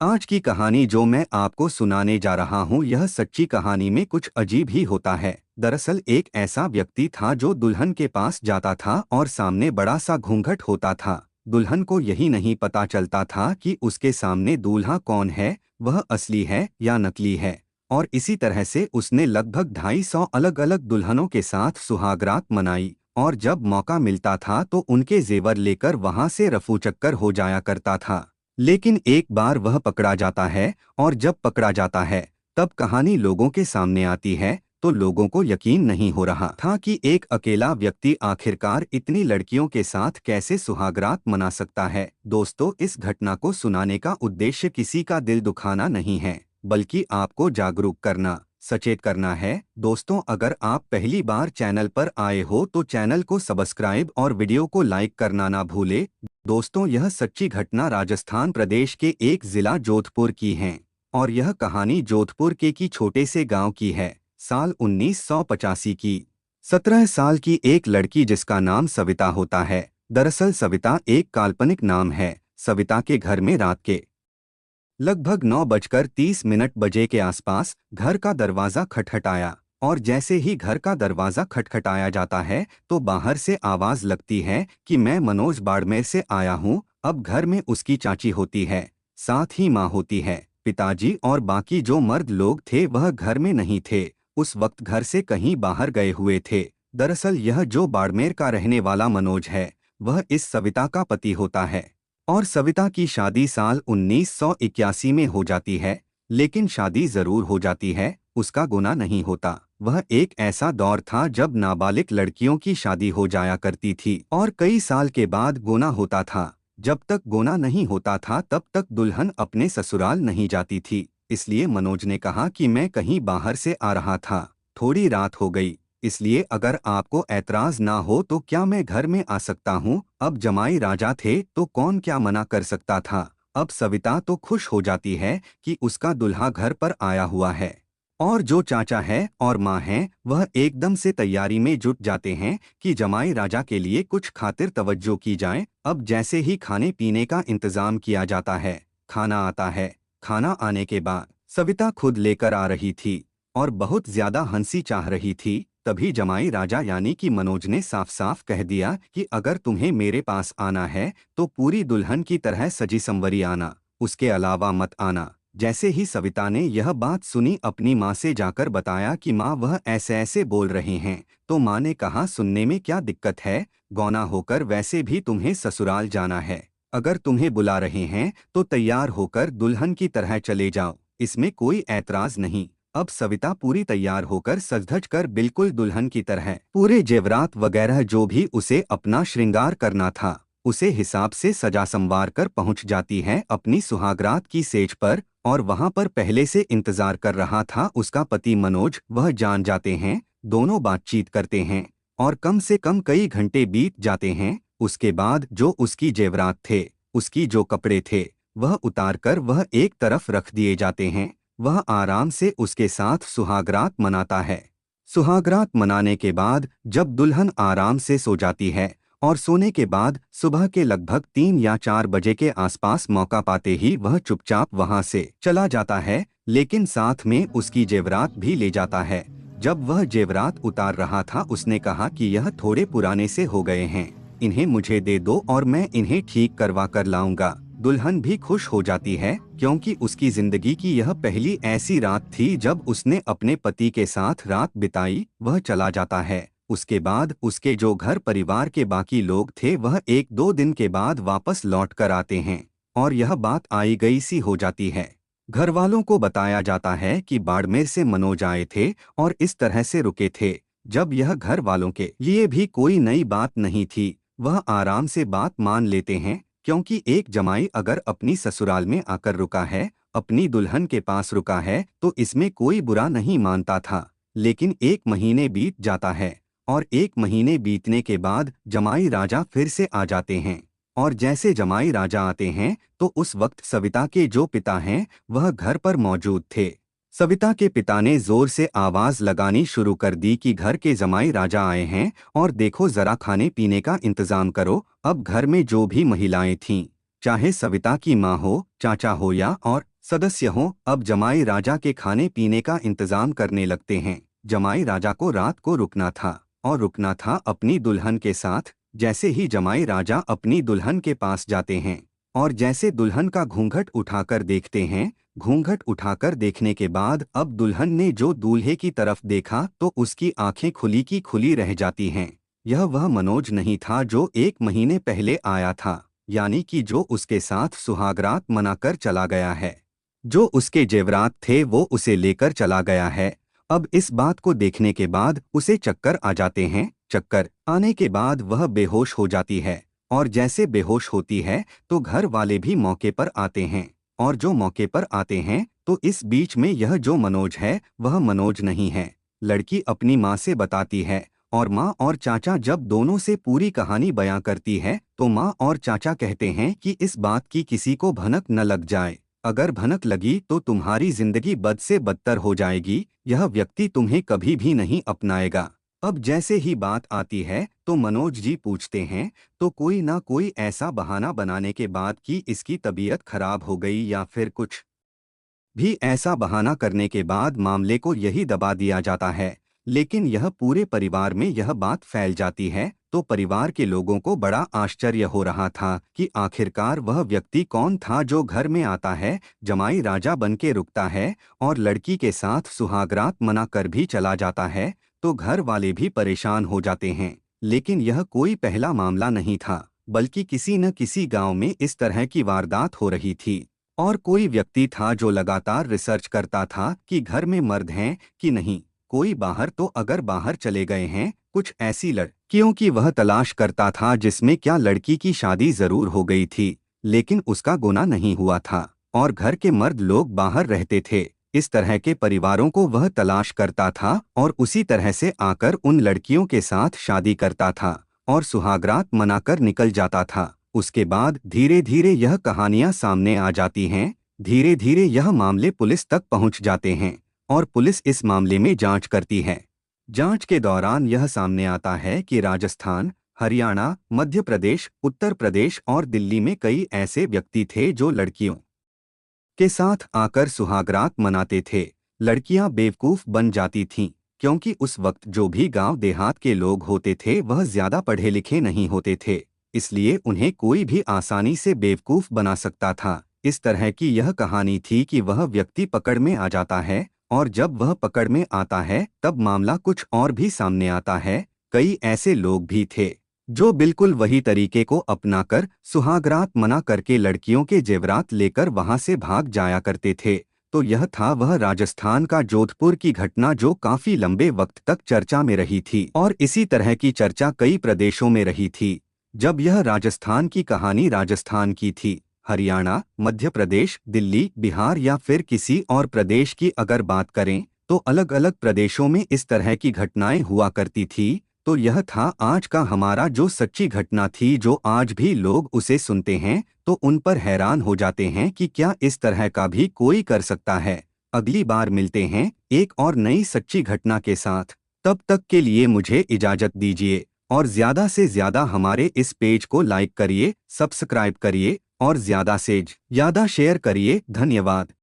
आज की कहानी जो मैं आपको सुनाने जा रहा हूँ यह सच्ची कहानी में कुछ अजीब ही होता है। दरअसल एक ऐसा व्यक्ति था जो दुल्हन के पास जाता था और सामने बड़ा सा घूंघट होता था। दुल्हन को यही नहीं पता चलता था कि उसके सामने दूल्हा कौन है, वह असली है या नकली है। और इसी तरह से उसने लगभग 250 अलग अलग दुल्हनों के साथ सुहागरात मनाई और जब मौका मिलता था तो उनके जेवर लेकर वहां से रफू चक्कर हो जाया करता था। लेकिन एक बार वह पकड़ा जाता है और जब पकड़ा जाता है तब कहानी लोगों के सामने आती है तो लोगों को यकीन नहीं हो रहा था कि एक अकेला व्यक्ति आखिरकार इतनी लड़कियों के साथ कैसे सुहागरात मना सकता है। दोस्तों, इस घटना को सुनाने का उद्देश्य किसी का दिल दुखाना नहीं है, बल्कि आपको जागरूक करना, सचेत करना है। दोस्तों, अगर आप पहली बार चैनल पर आए हो तो चैनल को सब्सक्राइब और वीडियो को लाइक करना ना भूले। दोस्तों, यह सच्ची घटना राजस्थान प्रदेश के एक जिला जोधपुर की है और यह कहानी जोधपुर के की छोटे से गांव की है। साल 1985 की 17 साल की एक लड़की जिसका नाम सविता होता है। दरअसल सविता एक काल्पनिक नाम है। सविता के घर में रात के लगभग 9:30 बजे के आसपास घर का दरवाजा खटखटाया और जैसे ही घर का दरवाजा खटखटाया जाता है तो बाहर से आवाज लगती है कि मैं मनोज बाड़मेर से आया हूँ। अब घर में उसकी चाची होती है, साथ ही माँ होती है। पिताजी और बाकी जो मर्द लोग थे वह घर में नहीं थे, उस वक्त घर से कहीं बाहर गए हुए थे। दरअसल यह जो बाड़मेर का रहने वाला मनोज है वह इस सविता का पति होता है और सविता की शादी साल 1981 में हो जाती है। लेकिन शादी जरूर हो जाती है, उसका गुनाह नहीं होता। वह एक ऐसा दौर था जब नाबालिग लड़कियों की शादी हो जाया करती थी और कई साल के बाद गुनाह होता था। जब तक गुनाह नहीं होता था तब तक दुल्हन अपने ससुराल नहीं जाती थी। इसलिए मनोज ने कहा कि मैं कहीं बाहर से आ रहा था, थोड़ी रात हो गई, इसलिए अगर आपको ऐतराज ना हो तो क्या मैं घर में आ सकता हूँ। अब जमाई राजा थे तो कौन क्या मना कर सकता था। अब सविता तो खुश हो जाती है कि उसका दुल्हा घर पर आया हुआ है और जो चाचा है और माँ है वह एकदम से तैयारी में जुट जाते हैं कि जमाई राजा के लिए कुछ खातिर तवज्जो की जाए। अब जैसे ही खाने पीने का इंतजाम किया जाता है, खाना आता है। खाना आने के बाद सविता खुद लेकर आ रही थी और बहुत ज्यादा हंसी चाह रही थी। तभी जमाई राजा यानी कि मनोज ने साफ साफ कह दिया कि अगर तुम्हें मेरे पास आना है तो पूरी दुल्हन की तरह सजी संवरी आना, उसके अलावा मत आना। जैसे ही सविता ने यह बात सुनी अपनी माँ से जाकर बताया कि माँ वह ऐसे ऐसे बोल रहे हैं, तो माँ ने कहा सुनने में क्या दिक्कत है, गौना होकर वैसे भी तुम्हें ससुराल जाना है। अगर तुम्हें बुला रहे हैं तो तैयार होकर दुल्हन की तरह चले जाओ, इसमें कोई ऐतराज नहीं। अब सविता पूरी तैयार होकर सज-धज कर बिल्कुल दुल्हन की तरह पूरे जेवरात वगैरह जो भी उसे अपना श्रृंगार करना था उसे हिसाब से सजा संवार कर पहुंच जाती है अपनी सुहागरात की सेज पर। और वहां पर पहले से इंतजार कर रहा था उसका पति मनोज। वह जान जाते हैं, दोनों बातचीत करते हैं और कम से कम कई घंटे बीत जाते हैं। उसके बाद जो उसकी जेवरात थे, उसकी जो कपड़े थे वह उतार कर वह एक तरफ रख दिए जाते हैं। वह आराम से उसके साथ सुहागरात मनाता है। सुहागरात मनाने के बाद जब दुल्हन आराम से सो जाती है और सोने के बाद सुबह के लगभग 3 या 4 बजे के आसपास मौका पाते ही वह चुपचाप वहां से चला जाता है, लेकिन साथ में उसकी जेवरात भी ले जाता है। जब वह जेवरात उतार रहा था उसने कहा कि यह थोड़े पुराने से हो गए हैं, इन्हें मुझे दे दो और मैं इन्हें ठीक करवा कर लाऊंगा। दुल्हन भी खुश हो जाती है क्योंकि उसकी जिंदगी की यह पहली ऐसी रात थी जब उसने अपने पति के साथ रात बिताई। वह चला जाता है। उसके बाद उसके जो घर परिवार के बाकी लोग थे वह 1-2 दिन के बाद वापस लौट कर आते हैं और यह बात आई गई सी हो जाती है। घर वालों को बताया जाता है कि बाड़मेर से मनोज आए थे और इस तरह से रुके थे। जब यह घर वालों के लिए भी कोई नई बात नहीं थी, वह आराम से बात मान लेते हैं क्योंकि एक जमाई अगर अपनी ससुराल में आकर रुका है, अपनी दुल्हन के पास रुका है तो इसमें कोई बुरा नहीं मानता था। लेकिन 1 महीने बीत जाता है और 1 महीने बीतने के बाद जमाई राजा फिर से आ जाते हैं और जैसे जमाई राजा आते हैं तो उस वक्त सविता के जो पिता हैं वह घर पर मौजूद थे। सविता के पिता ने जोर से आवाज लगानी शुरू कर दी कि घर के जमाई राजा आए हैं और देखो जरा खाने पीने का इंतजाम करो। अब घर में जो भी महिलाएं थीं, चाहे सविता की माँ हो, चाचा हो या और सदस्य हों, अब जमाई राजा के खाने पीने का इंतजाम करने लगते हैं। जमाई राजा को रात को रुकना था और रुकना था अपनी दुल्हन के साथ। जैसे ही जमाई राजा अपनी दुल्हन के पास जाते हैं और जैसे दुल्हन का घूंघट उठाकर देखते हैं, घूंघट उठाकर देखने के बाद अब दुल्हन ने जो दूल्हे की तरफ देखा तो उसकी आंखें खुली की खुली रह जाती हैं। यह वह मनोज नहीं था जो 1 महीने पहले आया था, यानी कि जो उसके साथ सुहागरात मनाकर चला गया है। जो उसके जेवरात थे वो उसे लेकर चला गया है। अब इस बात को देखने के बाद उसे चक्कर आ जाते हैं। चक्कर आने के बाद वह बेहोश हो जाती है और जैसे बेहोश होती है तो घर वाले भी मौके पर आते हैं। और जो मौके पर आते हैं तो इस बीच में यह जो मनोज है वह मनोज नहीं है। लड़की अपनी माँ से बताती है और माँ और चाचा जब दोनों से पूरी कहानी बयां करती है तो माँ और चाचा कहते हैं कि इस बात की किसी को भनक न लग जाए। अगर भनक लगी तो तुम्हारी जिंदगी बद से बदतर हो जाएगी। यह व्यक्ति तुम्हें कभी भी नहीं अपनाएगा। अब जैसे ही बात आती है तो मनोज जी पूछते हैं तो कोई ना कोई ऐसा बहाना बनाने के बाद कि इसकी तबीयत खराब हो गई या फिर कुछ भी ऐसा बहाना करने के बाद मामले को यही दबा दिया जाता है। लेकिन यह पूरे परिवार में यह बात फैल जाती है तो परिवार के लोगों को बड़ा आश्चर्य हो रहा था कि आखिरकार वह व्यक्ति कौन था जो घर में आता है, जमाई राजा बन के रुकता है और लड़की के साथ सुहागरात मना कर भी चला जाता है। तो घर वाले भी परेशान हो जाते हैं। लेकिन यह कोई पहला मामला नहीं था, बल्कि किसी न किसी गांव में इस तरह की वारदात हो रही थी। और कोई व्यक्ति था जो लगातार रिसर्च करता था कि घर में मर्द हैं कि नहीं, कोई बाहर तो अगर बाहर चले गए हैं, कुछ ऐसी लड़कियों की वह तलाश करता था जिसमें क्या लड़की की शादी जरूर हो गई थी लेकिन उसका गुनाह नहीं हुआ था और घर के मर्द लोग बाहर रहते थे। इस तरह के परिवारों को वह तलाश करता था और उसी तरह से आकर उन लड़कियों के साथ शादी करता था और सुहागरात मनाकर निकल जाता था। उसके बाद धीरे धीरे यह कहानियां सामने आ जाती हैं। धीरे धीरे यह मामले पुलिस तक पहुंच जाते हैं और पुलिस इस मामले में जांच करती है। जांच के दौरान यह सामने आता है कि राजस्थान, हरियाणा, मध्य प्रदेश, उत्तर प्रदेश और दिल्ली में कई ऐसे व्यक्ति थे जो लड़कियों के साथ आकर सुहागरात मनाते थे। लड़कियां बेवकूफ बन जाती थीं क्योंकि उस वक्त जो भी गांव देहात के लोग होते थे वह ज्यादा पढ़े लिखे नहीं होते थे, इसलिए उन्हें कोई भी आसानी से बेवकूफ बना सकता था। इस तरह की यह कहानी थी कि वह व्यक्ति पकड़ में आ जाता है और जब वह पकड़ में आता है तब मामला कुछ और भी सामने आता है। कई ऐसे लोग भी थे जो बिल्कुल वही तरीके को अपनाकर सुहागरात मना करके लड़कियों के जेवरात लेकर वहां से भाग जाया करते थे। तो यह था वह राजस्थान का जोधपुर की घटना जो काफी लंबे वक्त तक चर्चा में रही थी और इसी तरह की चर्चा कई प्रदेशों में रही थी। जब यह राजस्थान की कहानी राजस्थान की थी, हरियाणा, मध्य प्रदेश, दिल्ली, बिहार या फिर किसी और प्रदेश की अगर बात करें तो अलग अलग प्रदेशों में इस तरह की घटनाएं हुआ करती थी। तो यह था आज का हमारा जो सच्ची घटना थी, जो आज भी लोग उसे सुनते हैं तो उन पर हैरान हो जाते हैं कि क्या इस तरह का भी कोई कर सकता है। अगली बार मिलते हैं एक और नई सच्ची घटना के साथ। तब तक के लिए मुझे इजाजत दीजिए और ज्यादा से ज्यादा हमारे इस पेज को लाइक करिए, सब्सक्राइब करिए और ज्यादा से ज्यादा शेयर करिए। धन्यवाद।